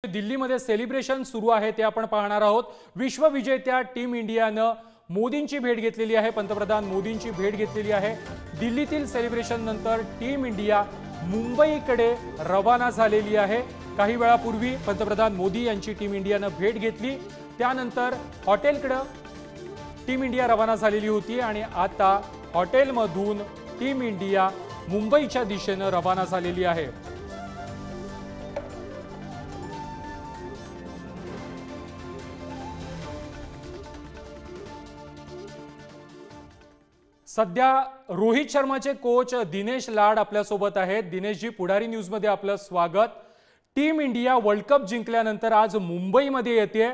दिल्लीमध्ये सेलिब्रेशन सुरू आहे ते आपण पाहणार आहोत। विश्वविजेत्या टीम इंडियानं मोदींची भेट घेतलेली आहे। पंतप्रधान मोदींची भेट घेतलेली आहे। दिल्लीतील सेलिब्रेशन नंतर टीम इंडिया मुंबईकडे रवाना झालेली आहे। काही वेळापूर्वी पंतप्रधान मोदी यांची टीम इंडियानं भेट घेतली, त्यानंतर हॉटेलकडे टीम इंडिया रवाना झालेली होती आणि आता हॉटेलमधून टीम इंडिया मुंबईच्या दिशेने रवाना झालेली आहे। सध्या रोहित शर्माचे कोच दिनेश लाड आपल्या सोबत आहेत। दिनेश जी, पुढारी न्यूज मध्ये आपलं स्वागत। टीम इंडिया वर्ल्ड कप जिंकल्यानंतर आज मुंबईमध्ये येते,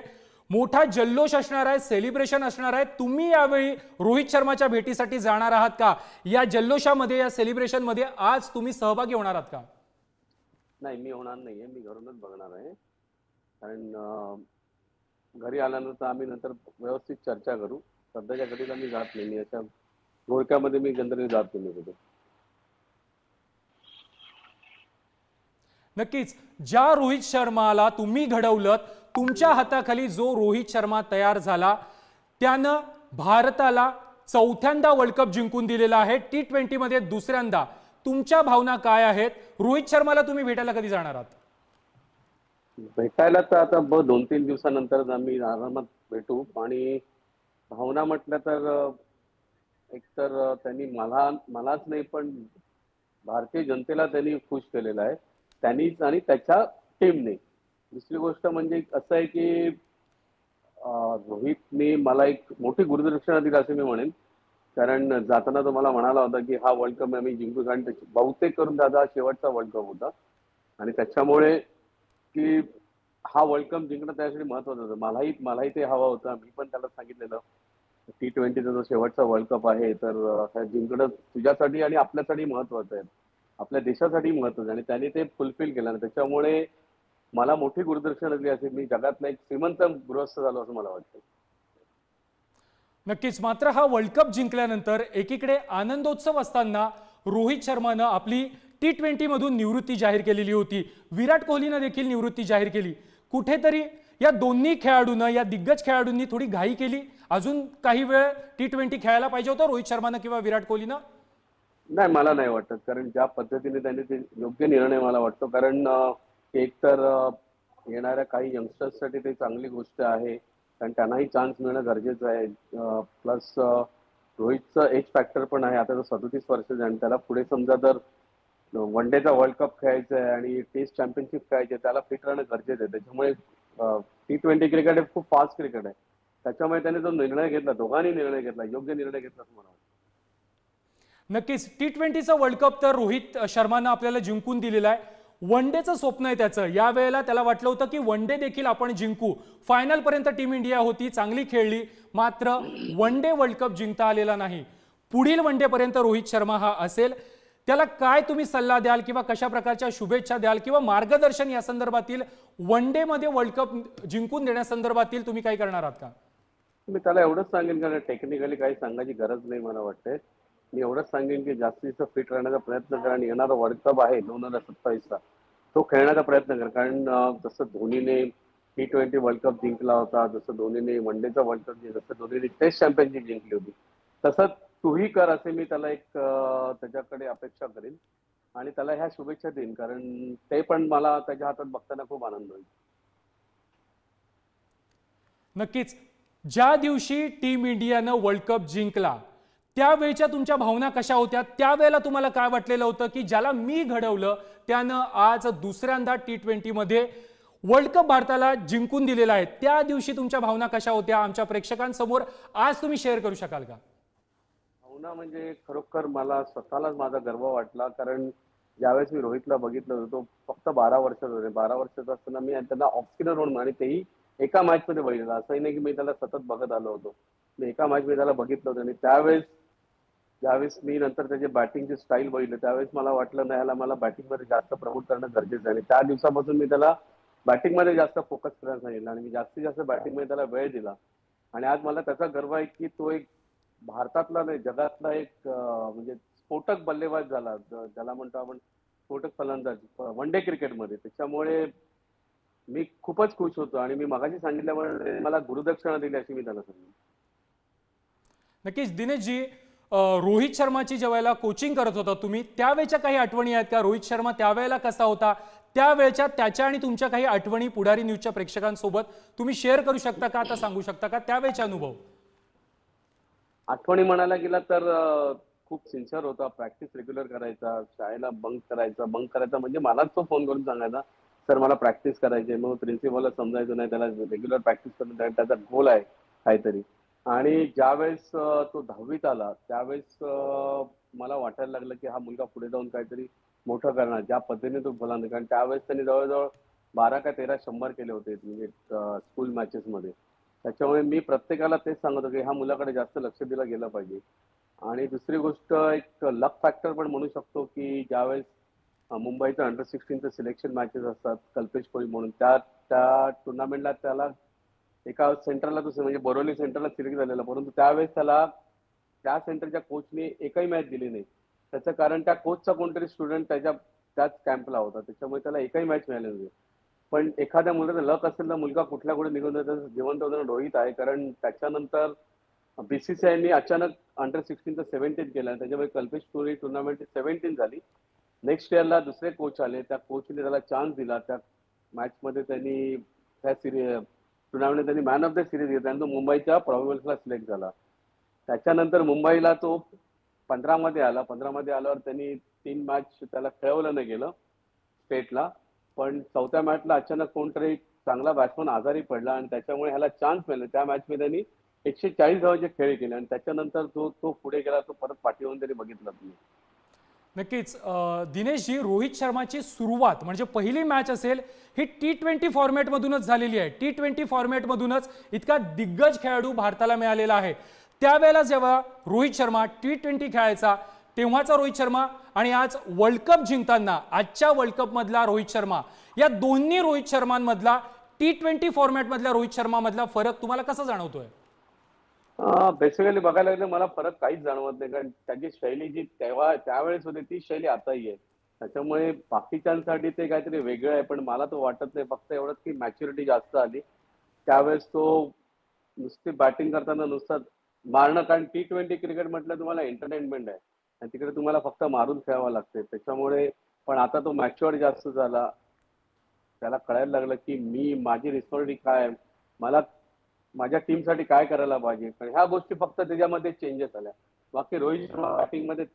मोठा जल्लोष असणार आहे, सेलिब्रेशन असणार आहे। तुम्ही यावेळी रोहित शर्माच्या भेटीसाठी जाणार आहात का? या जल्लोषामध्ये, या सेलिब्रेशन मध्ये आज तुम्ही सहभागी होणार आहात का? नाही, मी होणार नाहीये, मी घरूनच बघणार आहे। कारण घरी आल्यानंतर आम्ही नंतर व्यवस्थित चर्चा करू। सध्याच्या घडीला मी जात नाही, याच्या घोळक्यामध्ये मी जनरली जात नाही कुठे। नक्कीच, ज्या रोहित शर्माला तुम्ही घडवलं, तुमच्या हाताखाली जो रोहित शर्मा तयार झाला, त्यानं भारताला चौथ्यांदा वर्ल्ड कप जिंकून दिलेला आहे, T20 मध्ये दुसऱ्यांदा। तुमच्या भावना काय आहेत? रोहित शर्माला तुम्ही भेटायला कधी जाणार आहात? भेटायला तर आता 2-3 दिवसानंतर आम्ही आरामात भेटू। आणि भावना म्हटलं तर एकतर त्यांनी मलाच नाही पण भारतीय जनतेला त्यांनी खुश केलेलं आहे, त्यांनीच आणि त्याच्या टीमने। दुसरी गोष्ट म्हणजे असं आहे की रोहितने मला एक मोठी गुरुदक्षिणा दिली असं मी म्हणेन। कारण जाताना तो मला म्हणाला होता की हा वर्ल्ड कप आम्ही जिंकू, कारण बहुतेक करून दादा शेवटचा वर्ल्ड कप होता आणि त्याच्यामुळे की हा वर्ल्ड कप जिंकणं त्यासाठी महत्वाचं होतं। मलाही ते हवं होतं। मी पण त्याला सांगितलेलं T20चा जो शेवटचा वर्ल्ड कप आहे तर जिंकणं तुझ्यासाठी आणि आपल्यासाठी महत्वाचं आहे, आपल्या देशासाठी महत्वाचं आहे, आणि त्यांनी ते फुलफिल केलं आणि त्याच्यामुळे मला मोठी गुरुदक्षिणा दिली असेल। मी जगातला एक श्रीमंत गृहस्थ झालो असं मला वाटतं। नक्कीच, मात्र हा वर्ल्ड कप जिंकल्यानंतर एकीकडे आनंदोत्सव असताना रोहित शर्मानं आपली T20 मधून निवृत्ती जाहीर केलेली होती, विराट कोहलीनं देखील निवृत्ती जाहीर केली। कुठेतरी या दोन्ही खेळाडूंना, या दिग्गज खेळाडूंनी थोडी घाई केली। अजून काही वेळ T20 खेळायला पाहिजे होतं रोहित शर्मानं किंवा विराट कोहलीनं? नाही, मला नाही वाटत, कारण ज्या पद्धतीने त्यांनी ते योग्य निर्णय मला वाटतो। कारण एक तर येणाऱ्या काही यंगस्टर्ससाठी ते चांगली गोष्ट आहे, कारण त्यांनाही चान्स मिळणं गरजेचं आहे। प्लस रोहितचं एज फॅक्टर पण आहे, आता तो 37 वर्षाचा आहे आणि त्याला पुढे समजा जर वन डेचा वर्ल्ड कप खेळायचा आहे आणि टेस्ट चॅम्पियनशिप खेळायची आहे, त्याला फिट राहणं गरजेचं आहे। त्याच्यामुळे T20 क्रिकेट हे खूप फास्ट क्रिकेट आहे, त्याच्यामुळे त्याने जो निर्णय घेतला, दोघांनी निर्णय घेतला, योग्य निर्णय घेतला असं मला वाटतं। नक्कीच, T20चा वर्ल्ड कप तर रोहित शर्मानं आपल्याला जिंकून दिलेला आहे। वन डेचं स्वप्न आहे त्याचं। यावेळेला त्याला वाटलं होतं की वन डे देखील आपण जिंकू। फायनल पर्यंत टीम इंडिया होती, चांगली खेळली, मात्र वन डे वर्ल्ड कप जिंकता आलेला नाही। पुढील वन डे पर्यंत रोहित शर्मा हा असेल, त्याला काय तुम्ही सल्ला द्याल किंवा कशा प्रकारच्या शुभेच्छा द्याल किंवा मार्गदर्शन या संदर्भातील, वन डे मध्ये वर्ल्ड कप जिंकून देण्यासंदर्भातील तुम्ही काय करणार आहात का? मी त्याला एवढंच सांगेन, कारण टेक्निकली काही सांगायची गरज नाही मला वाटते। मी एवढंच सांगेन की जास्तीत जास्त फिट राहण्याचा प्रयत्न कर आणि येणारा वर्ल्ड कप आहे 2027चा, तो खेळण्याचा प्रयत्न कर। कारण जसं धोनीने T20 वर्ल्ड कप जिंकला होता, जसं धोनीने वन डेचा वर्ल्ड कप जिंकला, जसं धोनीने टेस्ट चॅम्पियनशिप जिंकली होती, तसं तूही कर असे मी त्याला एक त्याच्याकडे अपेक्षा करेन आणि त्याला ह्या शुभेच्छा देईन, कारण ते पण मला त्याच्या हातात बघताना खूप आनंद होईल। नक्कीच, ज्या दिवशी टीम इंडियानं वर्ल्ड कप जिंकला त्यावेळच्या तुमच्या भावना कशा होत्या? त्यावेळेला तुम्हाला काय वाटलेलं होतं की ज्याला मी घडवलं त्यानं आज दुसऱ्यांदा T20 मध्ये वर्ल्ड कप भारताला जिंकून दिलेला आहे? त्या दिवशी तुमच्या भावना कशा होत्या आमच्या प्रेक्षकांसमोर आज तुम्ही शेअर करू शकाल का? भावना म्हणजे खरोखर मला स्वतःलाच माझा गर्व वाटला, कारण ज्यावेळेस मी रोहितला बघितलं होतं, तो फक्त 12 वर्षाचा होता। 12 वर्षाचा असताना मी त्यांना ऑफ स्पिनर म्हणून, आणि तेही एका मॅच मध्ये बघितलं। असंही नाही की मी त्याला सतत बघत आलो होतो, मी एका मॅच मध्ये त्याला बघितलं होतं। आणि ज्यावेळेस मी नंतर त्याची बॅटिंगची स्टाईल बघितली, त्यावेळेस मला वाटलं नाही, याला मला बॅटिंग मध्ये जास्त प्रमोट करणं गरजेचं आहे। आणि त्या दिवसापासून मी त्याला बॅटिंग मध्ये जास्त फोकस करायला सांगितलं आणि मी जास्तीत जास्त बॅटिंग मध्ये त्याला वेळ दिला। आणि आज मला त्याचा गर्व आहे की तो एक भारतातला नाही, जगातला एक म्हणजे स्फोटक बल्लेबाज झाला, ज्याला म्हणतो आपण स्फोटक फलंदाज वन डे क्रिकेटमध्ये। त्याच्यामुळे मी खूपच खुश होतो आणि मी मगाशी सांगितल्यामुळे मला गुरुदक्षिणा दिली अशी मी त्याला सांगितलं. नक्कीच दिनेशजी, रोहित शर्माची ज्यावेळेला कोचिंग करत होता तुम्ही, त्यावेळेच्या काही आठवणी आहेत का? रोहित शर्मा त्यावेळेला कसा होता? त्यावेळेच्या त्याच्या आणि तुमच्या काही आठवणी पुढारी न्यूजच्या प्रेक्षकांसोबत तुम्ही शेअर करू शकता का? आता सांगू शकता का त्यावेळेचे अनुभव? आठवणी म्हणायला गेला तर खूप सिन्सिअर होता. प्रॅक्टिस रेग्युलर करायचा, शाळेला बंक करायचा म्हणजे मलाच तो फोन करून सांगायचा, "सर मला प्रॅक्टिस करायची आहे." मग प्रिन्सिपलला समजायचं, "नाही त्याला रेग्युलर प्रॅक्टिस करणं त्याचा गोल आहे काहीतरी." आणि ज्यावेळेस तो 10वीत आला त्यावेळेस मला वाटायला लागलं, की हा मुलगा पुढे जाऊन काहीतरी मोठं करणार. ज्या पद्धतीने तो बोलला कारण त्यावेळेस त्यांनी जवळ-जवळ 12 का 13 100 केले होते म्हणजे स्कूल मॅचेसमध्ये. त्याच्यामुळे मी प्रत्येकाला तेच सांगत होतो, की ह्या मुलाकडे जास्त लक्ष दिलं गेलं पाहिजे. आणि दुसरी गोष्ट एक लक फॅक्टर पण म्हणू शकतो, की ज्यावेळेस मुंबईचं अंडर 16चं सिलेक्शन मॅचेस असतात, कल्पेश कोळी म्हणून त्या त्या टुर्नामेंटला त्याला एका सेंटरला दुसरं म्हणजे बोरिवली सेंटरला सिलेक्ट झालेला. परंतु त्यावेळेस त्याला त्या सेंटरच्या कोचने एकही मॅच दिली नाही. त्याचं कारण त्या कोचचा कोणतरी स्टुडंट त्याच कॅम्पला होता. त्याच्यामुळे त्याला एकही मॅच मिळाली नाही. पण एखाद्या मुलाचा लक असेल तर मुलगा कुठल्या कुठे निघून जातो. जिवंत उदाहरण रोहित आहे. कारण त्याच्यानंतर बीसीसीआयने अचानक अंडर 16चं 17 केलं आणि त्याच्यामुळे कल्पेश कोहली टुर्नामेंट 17 झाली. नेक्स्ट इयरला दुसरे कोच आले. त्या कोचने त्याला चान्स दिला. त्या मॅचमध्ये त्यांनी त्या टुर्नामेंटमध्ये त्यांनी मॅन ऑफ द सिरीज घेतला आणि तो मुंबईच्या प्रॉब्लेम्सला सिलेक्ट झाला. त्याच्यानंतर मुंबईला तो 15 मध्ये आला. 15 मध्ये आल्यावर त्यांनी 3 मॅच त्याला खेळवलं नाही गेलं स्टेटला. पण 4थ्या मॅचला अचानक कोणतरी चांगला बॅट्समन आजारी पडला आणि त्याच्यामुळे ह्याला चान्स मिळाला. त्या मॅचमध्ये त्यांनी 140 धावांचे खेळ केले आणि त्याच्यानंतर तो पुढे गेला. तो परत पाठीवरून त्यांनी बघितलं तुम्ही. नक्कीच दिनेशजी, रोहित शर्माची सुरुवात म्हणजे पहिली मॅच असेल ही T20 फॉर्मॅटमधूनच झालेली आहे. T20 फॉर्मॅटमधूनच इतका दिग्गज खेळाडू भारताला मिळालेला आहे. त्यावेळेला जेव्हा रोहित शर्मा T20 खेळायचा तेव्हाचा रोहित शर्मा आणि आज वर्ल्ड कप जिंकताना आजच्या वर्ल्ड कप मधला रोहित शर्मा, या दोन्ही रोहित शर्मांमधला T20 फॉर्मॅटमधल्या रोहित शर्मा मधला फरक तुम्हाला कसा जाणवतोय? बेसिकली बघायला गेलं मला फरक काहीच जाणवत नाही कारण त्याची शैली जी त्यावेळेस होती ती शैली आताही आहे. त्याच्यामुळे बाकीच्यांसाठी ते काहीतरी वेगळं आहे पण मला तो वाटत नाही. फक्त एवढंच की मॅच्युरिटी जास्त आली. त्यावेळेस तो नुसती बॅटिंग करताना नुसतं मारणं कारण T20 क्रिकेट म्हटलं तुम्हाला एंटरटेनमेंट आहे आणि तिकडे तुम्हाला फक्त मारून खेळावं लागते. त्याच्यामुळे पण आता तो मॅच्युअर्ड जास्त झाला. त्याला कळायला लागलं की माझी रिस्पॉन्सिबिलिटी काय आहे. मला माझ्या टीमसाठी काय करायला पाहिजे. पण ह्या गोष्टी फक्त त्याच्यामध्ये चेंजेस आल्या. बाकी रोहित शर्मा बॅटिंगमध्ये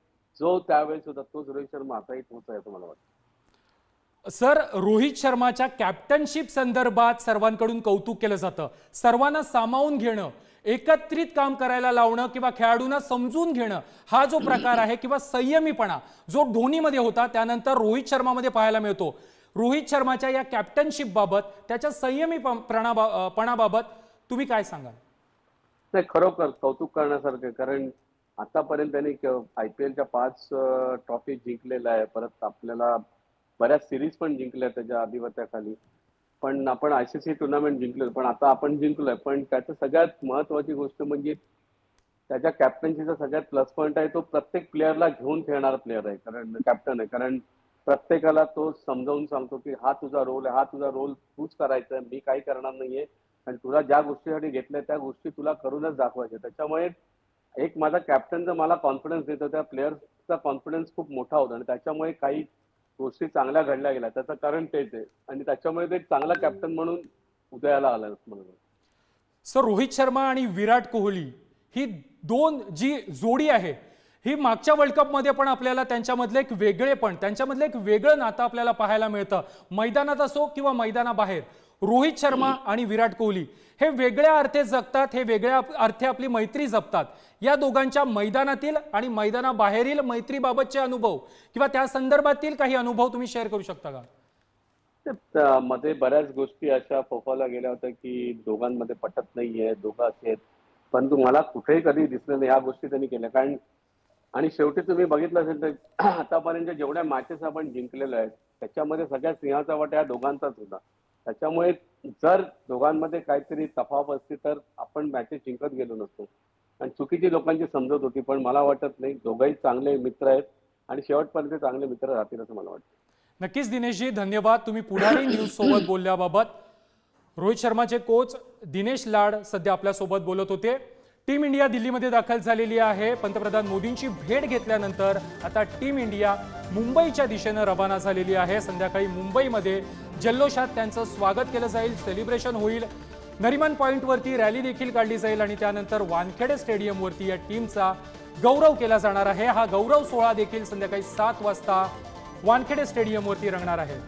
जो त्यावेळेस होता तोच रोहित शर्मा आताही तोच आहे असं मला वाटतं. सर, रोहित शर्माच्या कॅप्टनशिप संदर्भात सर्वांकडून कौतुक केलं जातं. सर्वांना सामावून घेणं, एकत्रित काम करायला लावणं किंवा खेळाडूंना समजून घेणं हा जो प्रकार आहे किंवा संयमीपणा जो धोनीमध्ये होता त्यानंतर रोहित शर्मामध्ये पाहायला मिळतो. रोहित शर्माच्या या कॅप्टनशिप बाबत, त्याच्या संयमीपणाबाबत तुम्ही काय सांगाल? नाही खरोखर कौतुक करण्यासारखं आहे. कारण आतापर्यंत त्यांनी IPLच्या 5 ट्रॉफी जिंकलेल्या आहे. परत आपल्याला बऱ्याच सिरीज पण जिंकल्या त्याच्या अधिपत्याखाली. पण आपण ICC टुर्नामेंट जिंकलो. पण आता आपण जिंकलोय. पण त्याचं सगळ्यात महत्वाची गोष्ट म्हणजे त्याच्या कॅप्टन्सीचा सगळ्यात प्लस पॉईंट आहे तो प्रत्येक प्लेअरला घेऊन खेळणारा प्लेअर आहे. कारण कॅप्टन आहे. कारण प्रत्येकाला तो समजावून सांगतो की हा तुझा रोल आहे. हा तुझा रोल तूच करायचा आहे. मी काही करणार नाहीये. आणि तुला ज्या गोष्टीसाठी घेतलंय त्या गोष्टी तुला करूनच दाखवायच्या. त्याच्यामुळे एक माझा कॅप्टनचा मला कॉन्फिडन्स देतो. त्या प्लेयर्सचा कॉन्फिडन्स खूप मोठा होता आणि त्याच्यामुळे काही गोष्टी चांगल्या घडल्या गेल्या. त्याचं कारण तेच आहे आणि त्याच्यामुळे ते एक चांगला कॅप्टन म्हणून उदयाला आला म्हणून. सर, रोहित शर्मा आणि विराट कोहली ही दोन जी जोडी आहे ही मागच्या वर्ल्ड कप मध्ये पण आपल्याला त्यांच्यामधलं एक वेगळेपण, त्यांच्यामधलं एक वेगळं नातं आपल्याला पाहायला मिळतं. मैदानात असो किंवा मैदानाबाहेर रोहित शर्मा आणि विराट कोहली हे वेगळ्या अर्थे जगतात, हे वेगळ्या अर्थे आपली मैत्री जपतात. या दोघांच्या मैदानातील आणि मैदानाबाहेरील मैत्रीबाबतचे अनुभव किंवा त्या संदर्भातील काही अनुभव तुम्ही शेअर करू शकता का? मध्ये बऱ्याच गोष्टी अशा फोफावल्या गेल्या होत्या की दोघांमध्ये पटत नाहीये, दोघं असे आहेत. परंतु मला कुठेही कधी दिसलं नाही ह्या गोष्टी त्यांनी केल्या. कारण आणि शेवटी तुम्ही बघितलं असेल तर आतापर्यंत जेवढ्या मॅचेस आपण जिंकलेल्या आहेत त्याच्यामध्ये सगळ्यात सिंहाचा वाटा या दोघांचाच होता. त्याच्यामुळे जर दोघांमध्ये काहीतरी तफावत असती तर आपण मॅचेस जिंकत गेलो नसतो. आणि चुकीची लोकांची समजत होती. पण मला वाटत नाही. दोघंही चांगले मित्र आहेत आणि शेवटपर्यंत चांगले मित्र राहतील असं मला वाटतं. नक्कीच दिनेशजी, धन्यवाद तुम्ही पुढारी न्यूज सोबत बोलल्याबाबत. रोहित शर्माचे कोच दिनेश लाड सध्या आपल्यासोबत बोलत होते। टीम इंडिया दिल्लीमध्ये दाखल झालेली आहे। पंतप्रधान मोदींची भेट घेतल्यानंतर आता टीम इंडिया मुंबईच्या दिशेने रवाना झालेली आहे। संध्याकाळी मुंबईमध्ये जल्लोषात त्यांचं स्वागत केलं जाईल, सेलिब्रेशन होईल। नरिमन पॉइंटवरती रॅली देखील काढली जाईल आणि त्यानंतर वानखेडे स्टेडियमवरती या टीमचा गौरव केला जाणार आहे। हा गौरव सोहळा देखील संध्याकाळी 7 वाजता वानखेडे स्टेडियमवरती रंगणार आहे।